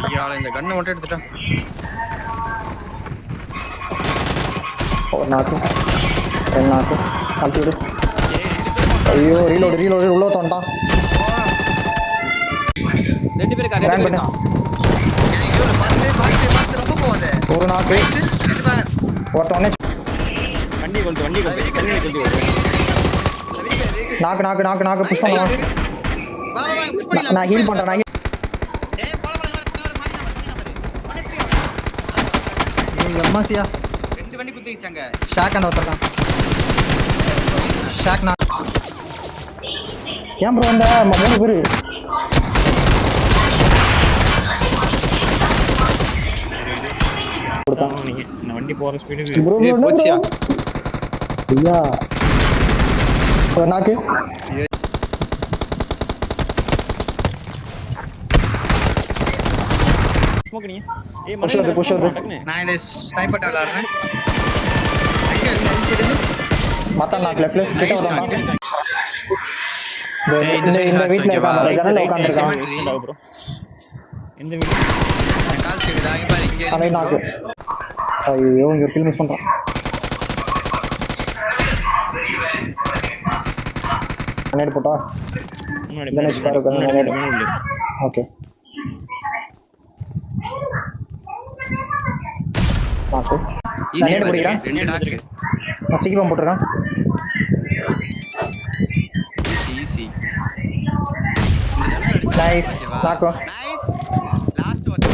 ஐயா இந்த கன்னை மட்டும் எடுத்துட்டான். ஒரு நாக்கு ரெண்டு நாக்கு கழட்டி விடு. ஐயோ ரீலோடு உள்ள தோண்டான். ரெண்டு பேரும் கிராண்ட் பண்ணு. ஒரு நாக்கு ஒருத்தவனே வண்டி கொளுத்து நாக்கு புஷ் பண்ணலாம். நான் ஹீல் பண்றேன். எம்மாசியா ரெண்டு வண்டி குத்திச்சாங்க. ஷாக் அண்ட் ஒருத்தருக்கான். ஷாக் நான் ஏன் ப்ரோ இந்த 3 பேரு வண்டி போற ஸ்பீடு ப்ரோ போச்சியா ஐயா ஒரு நாக்கு. புஷ் நான் இந்த ஸ்னைப்பர் விளையாடுறேன். மத்த நாக்கு லெஃப்ட்ல கிட்ட வந்தாங்க. இந்த வீட்ல இருக்காங்க. ஜன்னல்ல உட்கார்ந்திருக்காங்க. ப்ரோ இந்த வீட்ல கால் செய்யுதா இங்க பாரு இங்க. அதே நாக்கு. ஐயோ இங்க கில் மிஸ் பண்றான். நேட் போட்டா கணேஷ் பாரு நேட். ஓகே நாக்கு நேட் போடுறேன். ரெண்டு நாக்கு நான் சிக்கி பம்ப் போட்டுறேன். ஈஸி நைஸ் நாக்கு. Nice last one.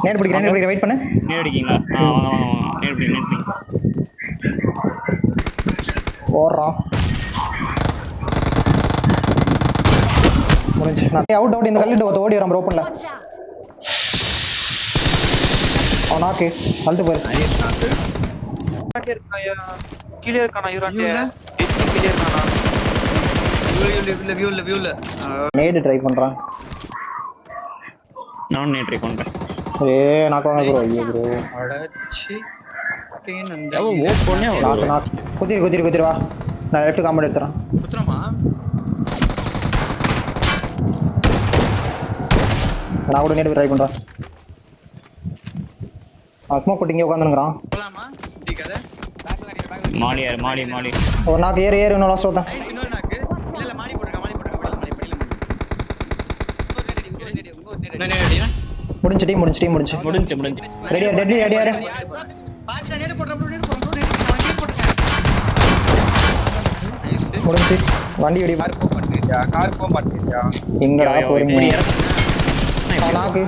நேட் பிடிக்கிறேன் வெயிட் பண்ணு. நேட் அடிக்கீங்களா? வாங்க நேட் பிடிங்க. ஓடுறான் முடிஞ்சு. நான் அவுட் இந்த கல்லிட்டு ஓடி வரான் ப்ரோ. ஓப்பன்ல அவன் நாக்கு அழுத்து போயிரு. கீழே இருக்கானா யூரான்டே? கீழே இருக்கானா? வியூல நேட் ட்ரை பண்றான். நான் நேட் ட்ரை பண்றேன். நாக்கு வாங்க ப்ரோ. ஐயோ ப்ரோ அடச்சி பேன் அந்த ஓப்பனே நாக்கு குதிரு வா. நான் லெஃப்ட் காம்பவுண்ட் எடுத்துறேன். குத்துறமா? நான் கூட நேட் ட்ரை பண்றேன். ஸ்மோக் போட்டு இங்கே உட்காந்துருக்கான். போலாமா? டிகத மாடி ஒரு நாக்கு ஏறு இன்னும் லாஸ்ட் ஒருத்தன். நைஸ் இன்னொரு நாக்கு. இல்ல மாடி போடுங்க மாடி முடிஞ்சு ரெடியா ரெடியா பாத்து நேடு போடுறேன் ப்ரோ. நேடு நைஸ் முடிஞ்சு. வண்டி வெடி கார் போ பண்ணிட்டியா? எங்கடா போறீங்க? நாக்கு